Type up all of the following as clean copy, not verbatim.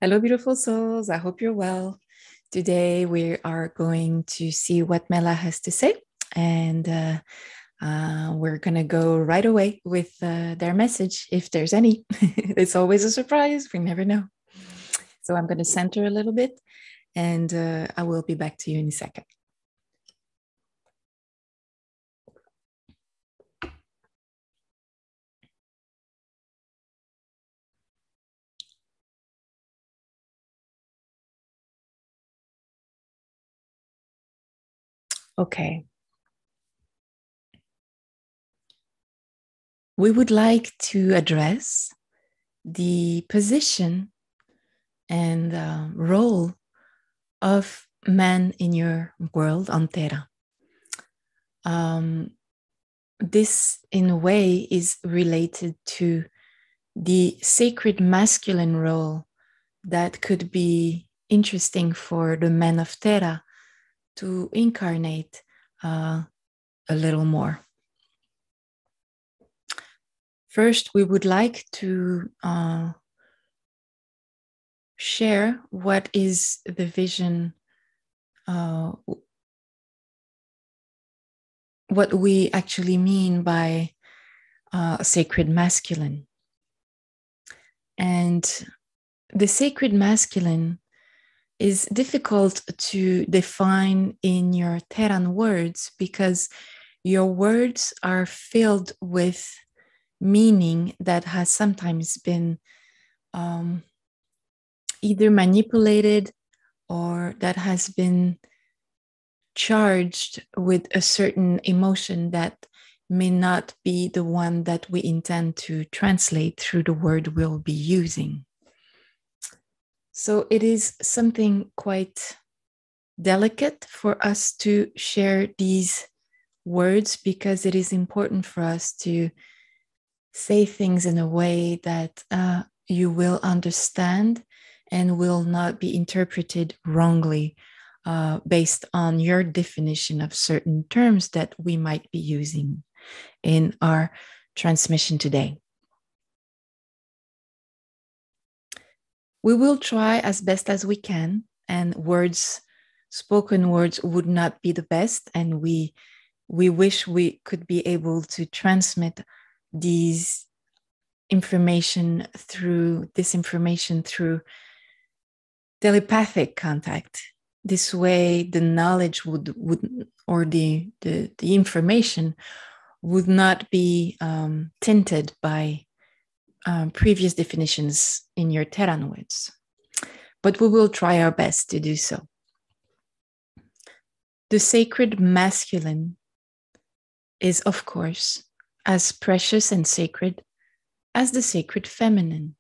Hello, beautiful souls. I hope you're well. Today, we are going to see what Mella has to say, and we're going to go right away with their message, if there's any. It's always a surprise. We never know. So I'm going to center a little bit, and I will be back to you in a second. Okay. We would like to address the position and role of man in your world on Terra. This, in a way, is related to the sacred masculine role that could be interesting for the men of Terra to incarnate a little more. First, we would like to share what is the vision, what we actually mean by sacred masculine. And the sacred masculine is difficult to define in your Terran words because your words are filled with meaning that has sometimes been either manipulated or that has been charged with a certain emotion that may not be the one that we intend to translate through the word we'll be using. So it is something quite delicate for us to share these words because it is important for us to say things in a way that you will understand and will not be interpreted wrongly based on your definition of certain terms that we might be using in our transmission today. We will try as best as we can, and spoken words would not be the best, and we wish we could be able to transmit this information through telepathic contact. This way, the knowledge would or the information would not be tinted by previous definitions in your Terran words. But we will try our best to do so. The sacred masculine is, of course, as precious and sacred as the sacred feminine.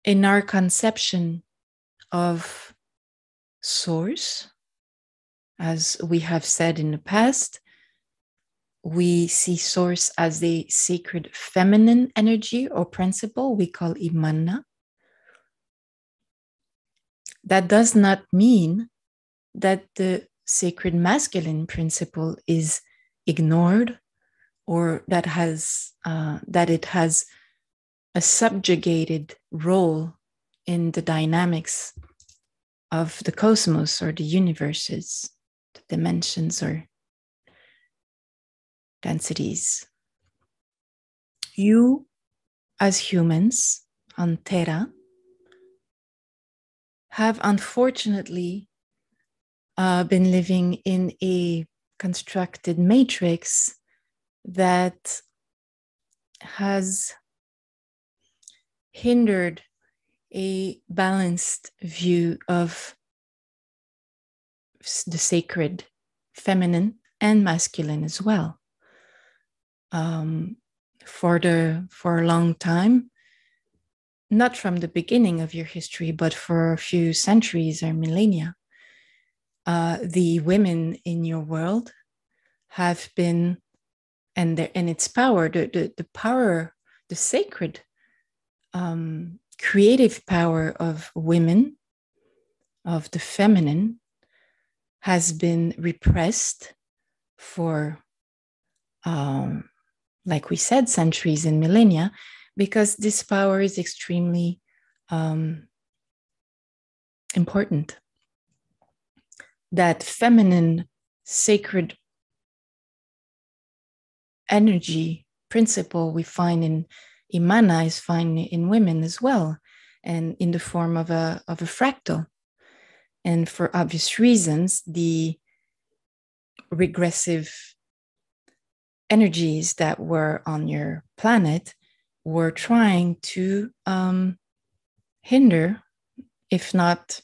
In our conception of source, as we have said in the past, we see source as the sacred feminine energy or principle we call Imana. That does not mean that the sacred masculine principle is ignored or that it has a subjugated role in the dynamics of the cosmos or the universes, the dimensions or densities. You, as humans on Terra, have unfortunately been living in a constructed matrix that has hindered a balanced view of the sacred feminine and masculine as well. For a long time, not from the beginning of your history, but for a few centuries or millennia, the women in your world have been, and its power, the power, the sacred creative power of women, of the feminine, has been repressed for, like we said, centuries and millennia, because this power is extremely important. That feminine, sacred energy principle we find in Imana is found in women as well, and in the form of a fractal. And for obvious reasons, the regressive energies that were on your planet were trying to hinder, if not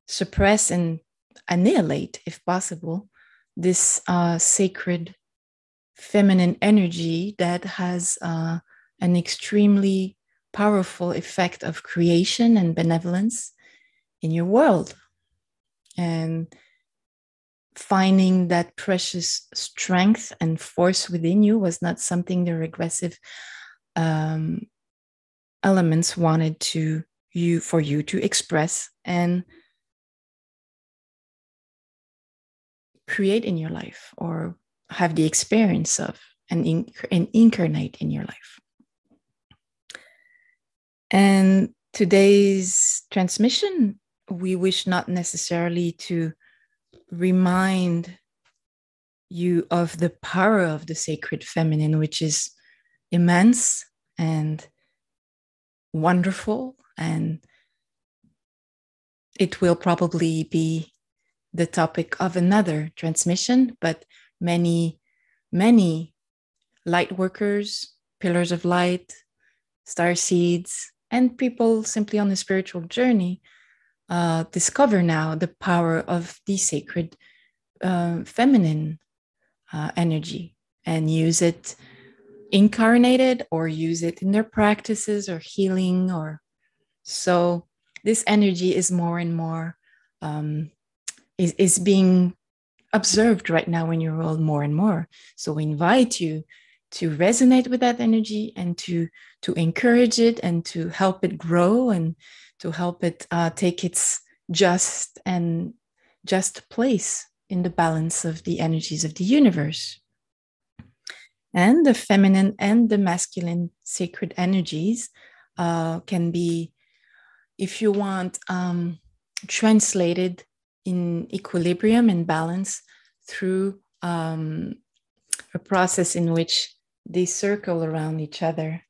suppress and annihilate, if possible, this sacred feminine energy that has an extremely powerful effect of creation and benevolence in your world. And finding that precious strength and force within you was not something the regressive elements wanted for you to express and create in your life, or have the experience of and incarnate in your life. And today's transmission, we wish not necessarily to remind you of the power of the sacred feminine, which is immense and wonderful, and it will probably be the topic of another transmission. But many light workers, pillars of light, starseeds, and people simply on a spiritual journey discover now the power of the sacred feminine energy, and use it incarnated, or use it in their practices or healing. Or so this energy is more and more is being observed right now in your world more and more. So we invite you to resonate with that energy, and to encourage it, and to help it grow, and to help it take its just place in the balance of the energies of the universe. And the feminine and the masculine sacred energies can be, if you want, translated in equilibrium and balance through a process in which they circle around each other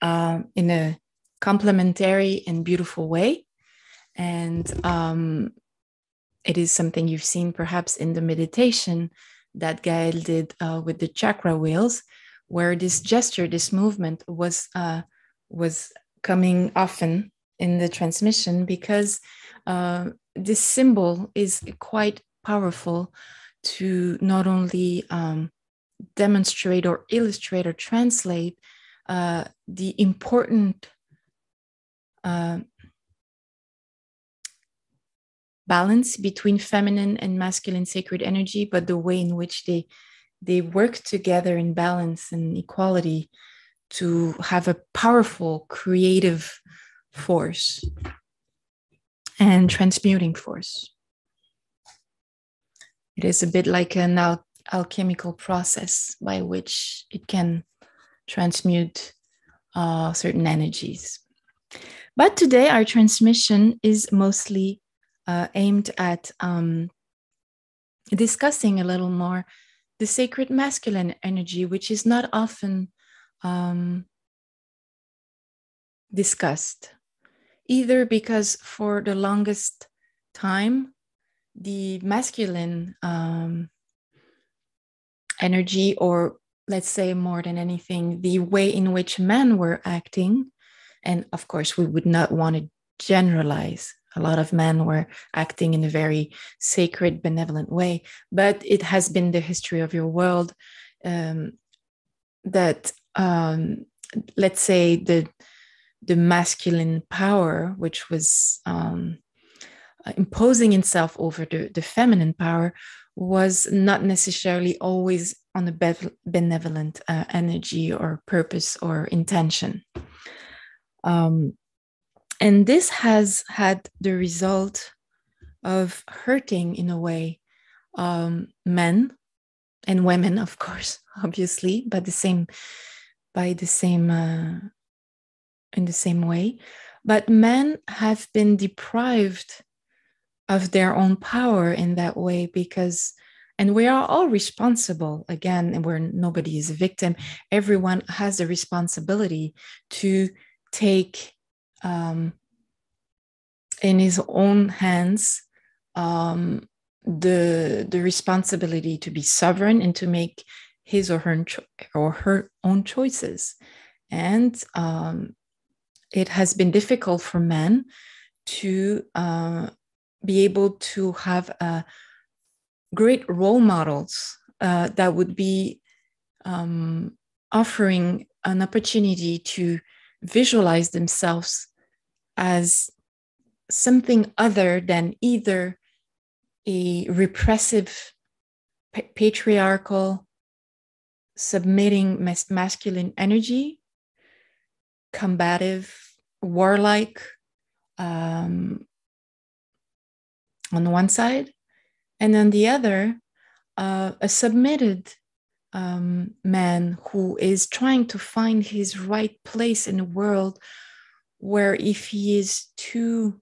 in a complementary and beautiful way. And it is something you've seen perhaps in the meditation that Gael did with the chakra wheels, where this gesture, this movement was coming often in the transmission, because this symbol is quite powerful to not only demonstrate or illustrate or translate the important balance between feminine and masculine sacred energy, but the way in which they work together in balance and equality to have a powerful creative force and transmuting force. It is a bit like an alchemical process by which it can transmute certain energies. But today our transmission is mostly aimed at discussing a little more the sacred masculine energy, which is not often discussed, either because for the longest time, the masculine energy, or let's say more than anything, the way in which men were acting, and of course we would not want to generalize, a lot of men were acting in a very sacred, benevolent way, but it has been the history of your world that let's say the masculine power, which was imposing itself over the feminine power, was not necessarily always on a benevolent energy or purpose or intention. And this has had the result of hurting, in a way, men and women, of course, obviously, but the same by the same in the same way. But men have been deprived of their own power in that way because, and we are all responsible again, and where nobody is a victim. Everyone has a responsibility to take in his own hands the responsibility to be sovereign and to make his or her own choices. And it has been difficult for men to be able to have great role models that would be offering an opportunity to visualize themselves as something other than either a repressive, patriarchal, submitting masculine energy, combative, warlike, on one side, and on the other, a submitted man who is trying to find his right place in the world, where if he is too,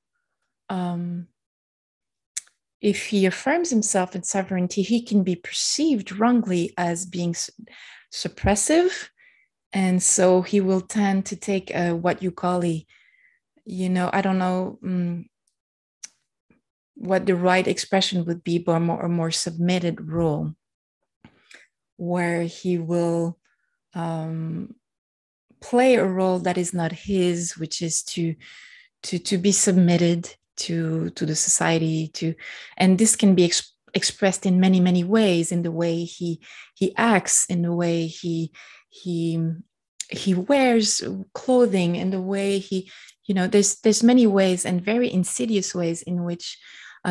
if he affirms himself in sovereignty, he can be perceived wrongly as being suppressive. And so he will tend to take what you call a, I don't know what the right expression would be, but a more submitted role, where he will play a role that is not his, which is to be submitted to the society, and this can be expressed in many ways, in the way he acts, in the way he wears clothing, in the way he, there's many ways, and very insidious ways, in which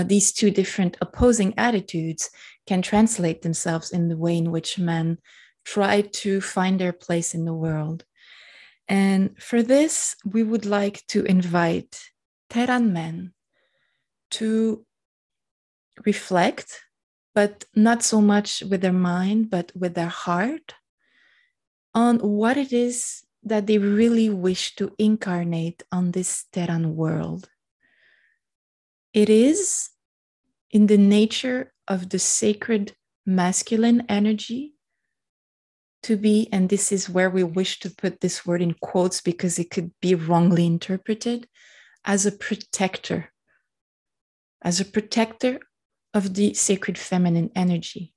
these two different opposing attitudes can translate themselves in the way in which men try to find their place in the world. And for this, we would like to invite Terran men to reflect, but not so much with their mind, but with their heart, on what it is that they really wish to incarnate on this Terran world. It is in the nature of the sacred masculine energy to be, and this is where we wish to put this word in quotes because it could be wrongly interpreted, as a protector of the sacred feminine energy.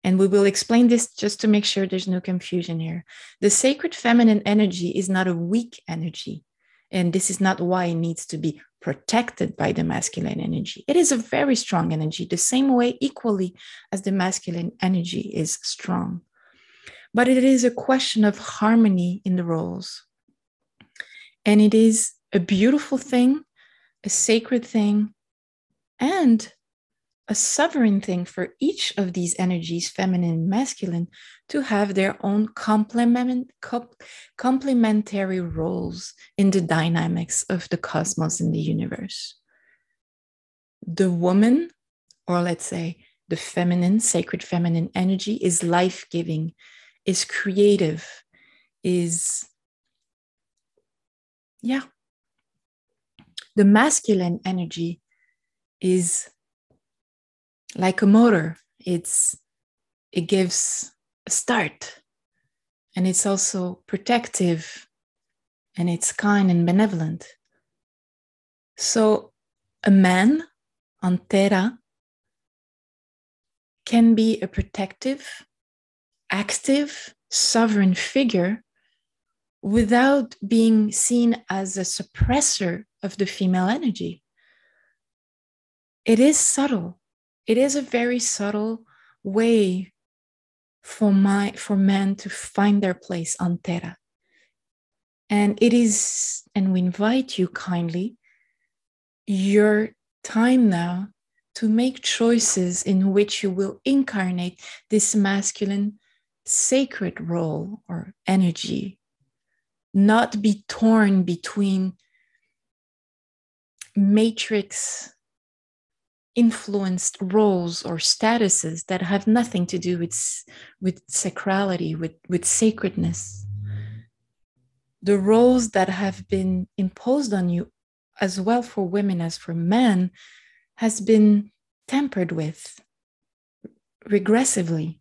And we will explain this just to make sure there's no confusion here. The sacred feminine energy is not a weak energy. And this is not why it needs to be protected by the masculine energy. It is a very strong energy, the same way equally as the masculine energy is strong. But it is a question of harmony in the roles. And it is a beautiful thing, a sacred thing, and a sovereign thing for each of these energies, feminine and masculine, to have their own complementary roles in the dynamics of the cosmos and the universe. The woman, or let's say the feminine, sacred feminine energy, is life-giving, is creative, is, the masculine energy is like a motor. It gives a start, and it's also protective, and it's kind and benevolent. So a man on Terra can be a protective, active, sovereign figure without being seen as a suppressor of the female energy. It is subtle. It is a very subtle way for men to find their place on Terra. And it is, and we invite you kindly, your time now to make choices in which you will incarnate this masculine sacred role or energy, not be torn between matrix influenced roles or statuses that have nothing to do with sacrality, with sacredness. the roles that have been imposed on you, as well for women as for men, has been tampered with regressively.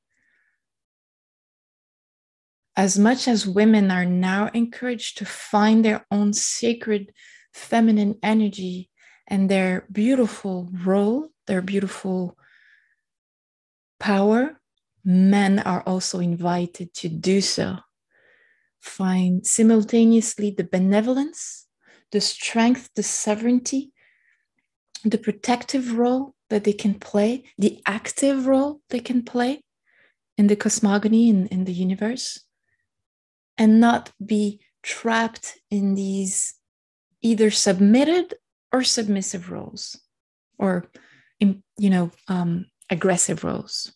As much as women are now encouraged to find their own sacred feminine energy and their beautiful role, their beautiful power, men are also invited to do so. Find simultaneously the benevolence, the strength, the sovereignty, the protective role that they can play, the active role they can play in the cosmogony, in the universe, and not be trapped in these either submitted or submissive roles, or aggressive roles.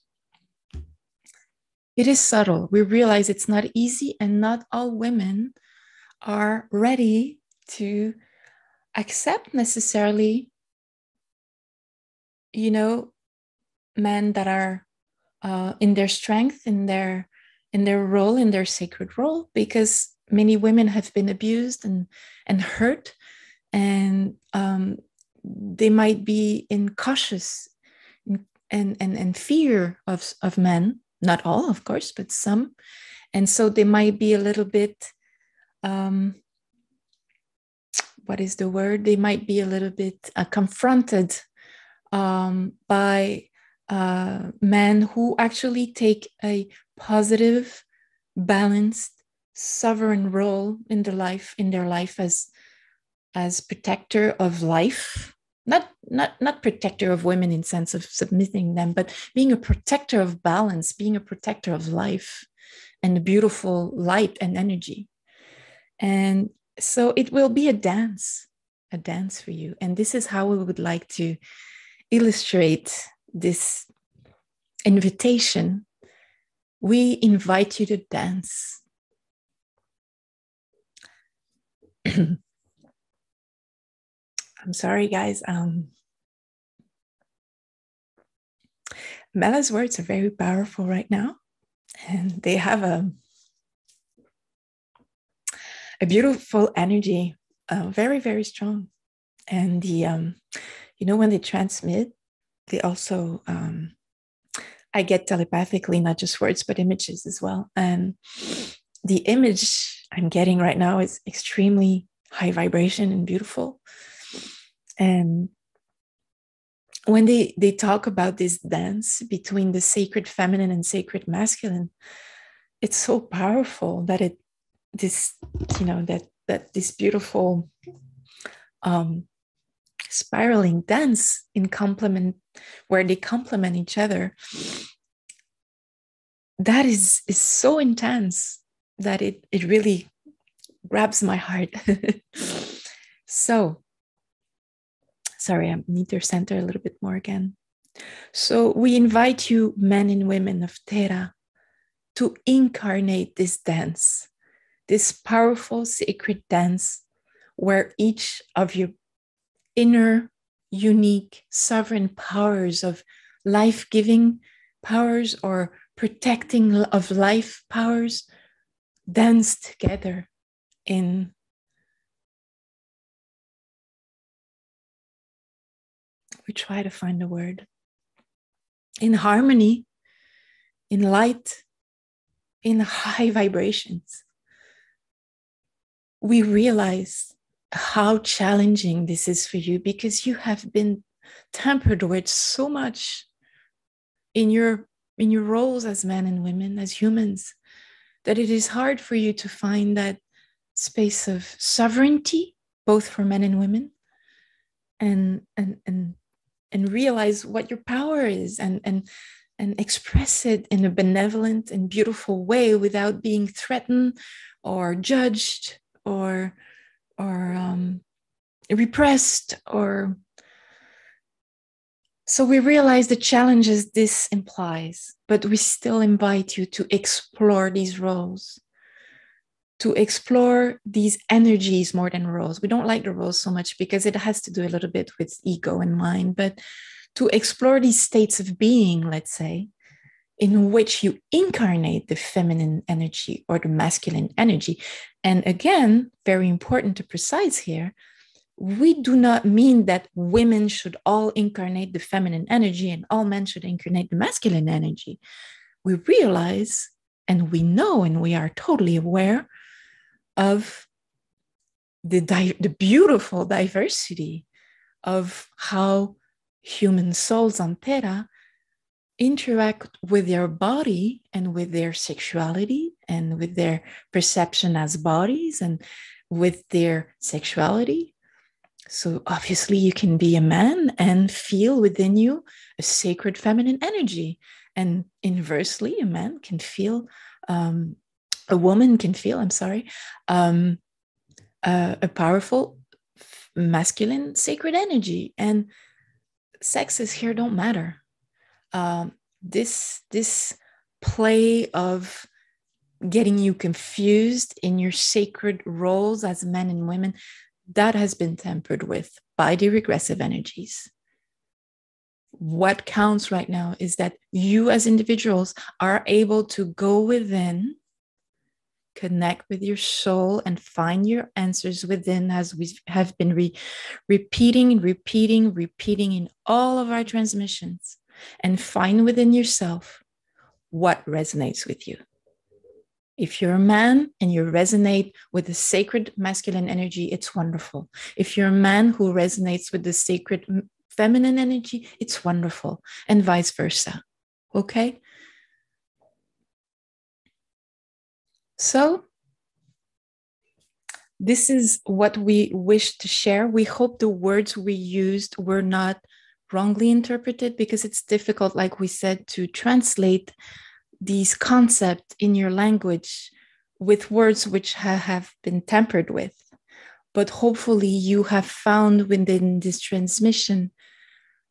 It is subtle. We realize it's not easy, and not all women are ready to accept necessarily, men that are in their strength, in their role, in their sacred role, because many women have been abused and hurt, and they might be in cautious and fear of men. Not all, of course, but some. And so they might be a little bit, what is the word? They might be a little bit confronted by men who actually take a positive, balanced, sovereign role in their life as protector of life. Not protector of women in sense of submitting them, but being a protector of balance, being a protector of life and the beautiful light and energy. And so it will be a dance for you. And this is how we would like to illustrate this invitation. We invite you to dance. I'm sorry, guys. Mella's words are very powerful right now, and they have a beautiful energy, very, very strong. And the when they transmit, they also I get telepathically, not just words, but images as well. And the image I'm getting right now is extremely high vibration and beautiful. And when they talk about this dance between the sacred feminine and sacred masculine, it's so powerful that this beautiful spiraling dance in complement, where they complement each other, that is so intense that it really grabs my heart. So sorry, I need to center a little bit more again. So we invite you, men and women of Terra, to incarnate this dance, this powerful sacred dance, where each of your inner, unique, sovereign powers of life-giving powers or protecting of life powers dance together in we try to find a word, in harmony, in light, in high vibrations. We realize how challenging this is for you, because you have been tampered with so much in your roles as men and women, as humans, that it is hard for you to find that space of sovereignty, both for men and women, and realize what your power is, and express it in a benevolent and beautiful way without being threatened or judged or repressed. Or so we realize the challenges this implies, but we still invite you to explore these roles, to explore these energies more than roles. We don't like the roles so much because it has to do a little bit with ego and mind, but to explore these states of being, let's say, in which you incarnate the feminine energy or the masculine energy. And again, very important to precise here, we do not mean that women should all incarnate the feminine energy and all men should incarnate the masculine energy. We realize and we know and we are totally aware of the beautiful diversity of how human souls on Terra interact with their body and with their sexuality and with their perception as bodies and with their sexuality. So obviously you can be a man and feel within you a sacred feminine energy. And inversely, a man can feel, a woman can feel, a powerful masculine sacred energy. And sexes here don't matter. This play of getting you confused in your sacred roles as men and women, that has been tempered with by the regressive energies. What counts right now is that you as individuals are able to go within, connect with your soul, and find your answers within, as we have been repeating in all of our transmissions, and find within yourself what resonates with you. If you're a man and you resonate with the sacred masculine energy, it's wonderful. If you're a man who resonates with the sacred feminine energy, it's wonderful, and vice versa. Okay? So, this is what we wish to share. We hope the words we used were not wrongly interpreted, because it's difficult, like we said, to translate these concepts in your language with words which have been tampered with. But hopefully you have found within this transmission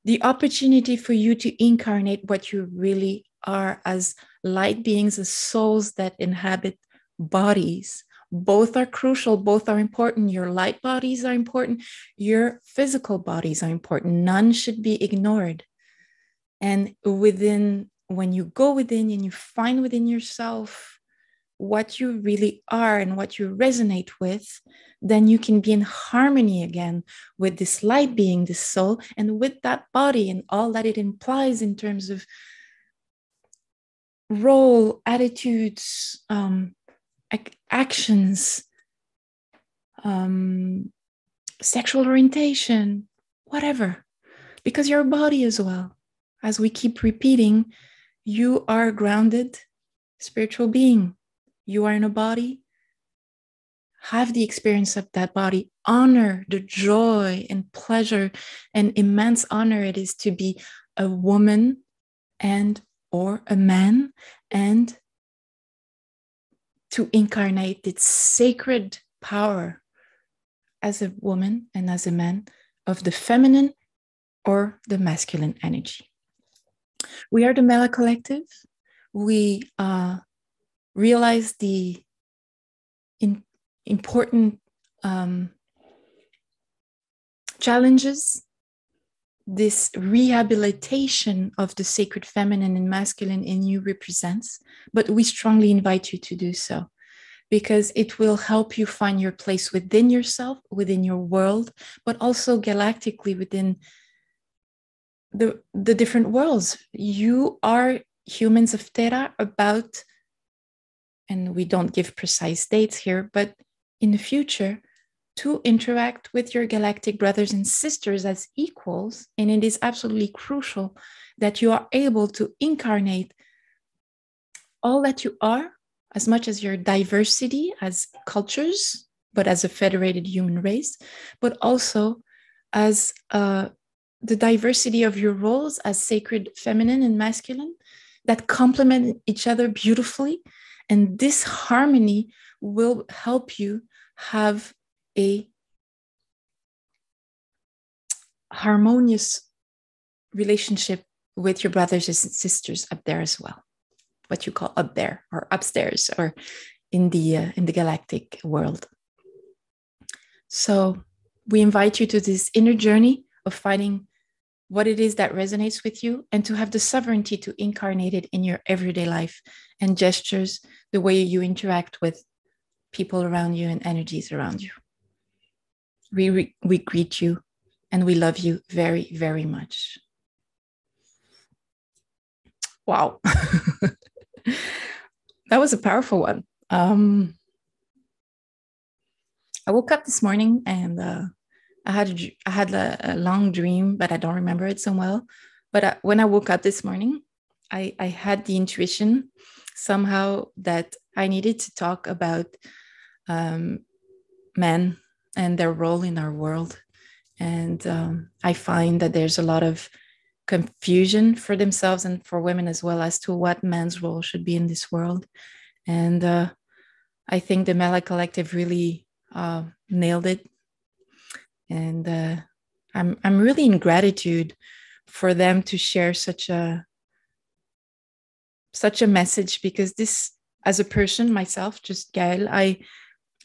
the opportunity for you to incarnate what you really are as light beings, as souls that inhabit bodies. Both are crucial, both are important. Your light bodies are important, your physical bodies are important. None should be ignored. And when you go within and you find within yourself what you really are and what you resonate with, then you can be in harmony again with this light being, this soul, and with that body and all that it implies in terms of role, attitudes, actions, sexual orientation, whatever. Because your body as well, as we keep repeating, you are a grounded spiritual being. You are in a body. Have the experience of that body. Honor the joy and pleasure and immense honor it is to be a woman and or a man, and to incarnate its sacred power as a woman and as a man of the feminine or the masculine energy. We are the Mella Collective. We realize the important challenges this rehabilitation of the sacred feminine and masculine in you represents, but we strongly invite you to do so, because it will help you find your place within yourself, within your world, but also galactically within the different worlds. You are humans of Terra about, and we don't give precise dates here, but in the future, to interact with your galactic brothers and sisters as equals. And it is absolutely crucial that you are able to incarnate all that you are, as much as your diversity as cultures, but as a federated human race, but also as the diversity of your roles as sacred feminine and masculine that complement each other beautifully. And this harmony will help you have a harmonious relationship with your brothers and sisters up there as well, what you call up there or upstairs or in the galactic world. So we invite you to this inner journey of finding what it is that resonates with you, and to have the sovereignty to incarnate it in your everyday life and gestures, the way you interact with people around you and energies around you. We greet you and we love you very, very much. Wow. That was a powerful one. I woke up this morning and I had a long dream, but I don't remember it so well. But when I woke up this morning, I had the intuition somehow that I needed to talk about men and their role in our world. And I find that there's a lot of confusion for themselves and for women as well as to what man's role should be in this world. And I think the Mella Collective really nailed it. And I'm really in gratitude for them to share such a message, because this, as a person myself, just Gael,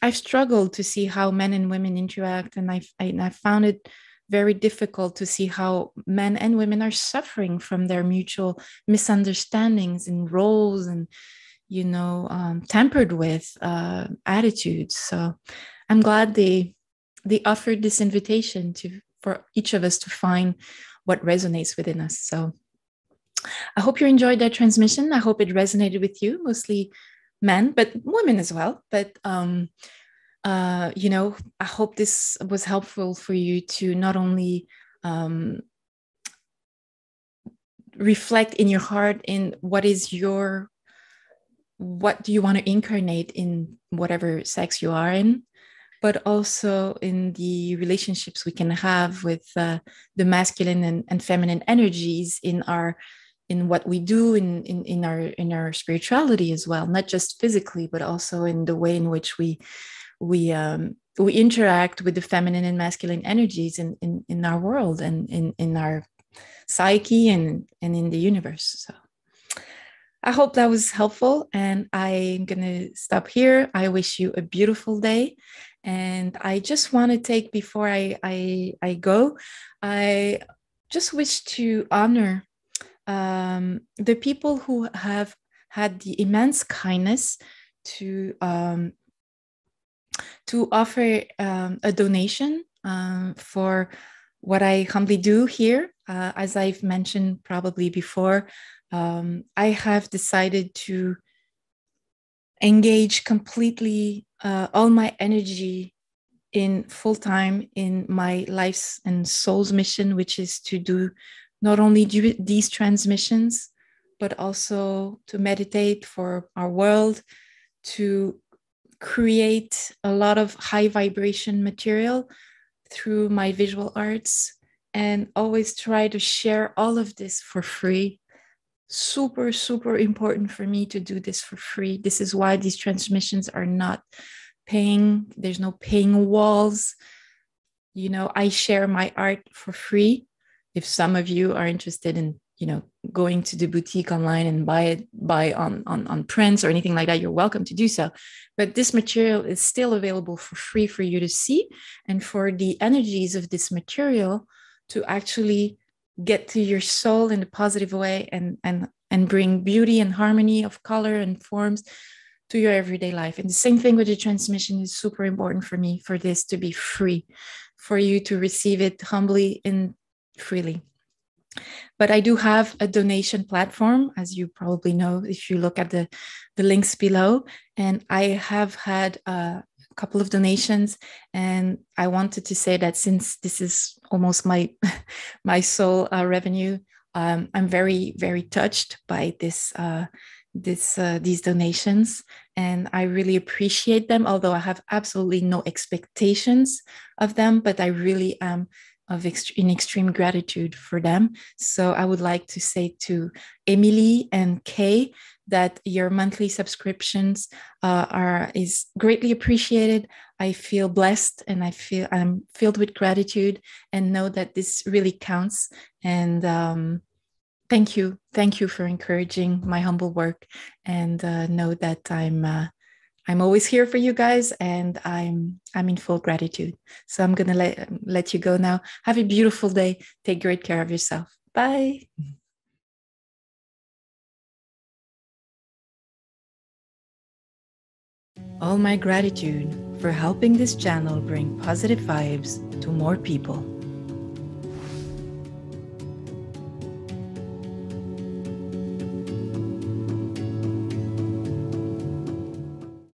I've struggled to see how men and women interact, and I found it very difficult to see how men and women are suffering from their mutual misunderstandings and roles and, you know, tampered with attitudes. So I'm glad they offered this invitation for each of us to find what resonates within us. So I hope you enjoyed that transmission. I hope it resonated with you, mostly men, but women as well. But you know, I hope this was helpful for you to not only reflect in your heart in what do you want to incarnate in whatever sex you are in, but also in the relationships we can have with the masculine and feminine energies in what we do in our spirituality as well, not just physically, but also in the way in which we interact with the feminine and masculine energies in our world and in our psyche and in the universe. So I hope that was helpful, and I'm gonna stop here. I wish you a beautiful day, and I just want to take, before I go, I just wish to honor the people who have had the immense kindness to offer a donation for what I humbly do here. As I've mentioned probably before, I have decided to engage completely all my energy in full time in my life's and soul's mission, which is to do not only these transmissions, but also to meditate for our world, to create a lot of high vibration material through my visual arts, and always try to share all of this for free. Super, super important for me to do this for free. This is why these transmissions are not paying. There's no paying walls. You know, I share my art for free. If some of you are interested in, you know, going to the boutique online and buy on prints or anything like that, you're welcome to do so. But this material is still available for free for you to see, and for the energies of this material to actually get to your soul in a positive way and bring beauty and harmony of color and forms to your everyday life. And the same thing with the transmission is super important for me, for this to be free, for you to receive it humbly and freely. But I do have a donation platform, as you probably know if you look at the links below. And I have had a couple of donations. And I wanted to say that since this is almost my sole revenue, I'm very, very touched by these donations. And I really appreciate them, although I have absolutely no expectations of them, but I really am in extreme gratitude for them. So I would like to say to Emily and Kay that your monthly subscriptions is greatly appreciated. I feel blessed, and I'm filled with gratitude, and know that this really counts. And thank you for encouraging my humble work, and know that I'm always here for you guys, and I'm in full gratitude. So I'm gonna let you go now. Have a beautiful day. Take great care of yourself. Bye. All my gratitude for helping this channel bring positive vibes to more people.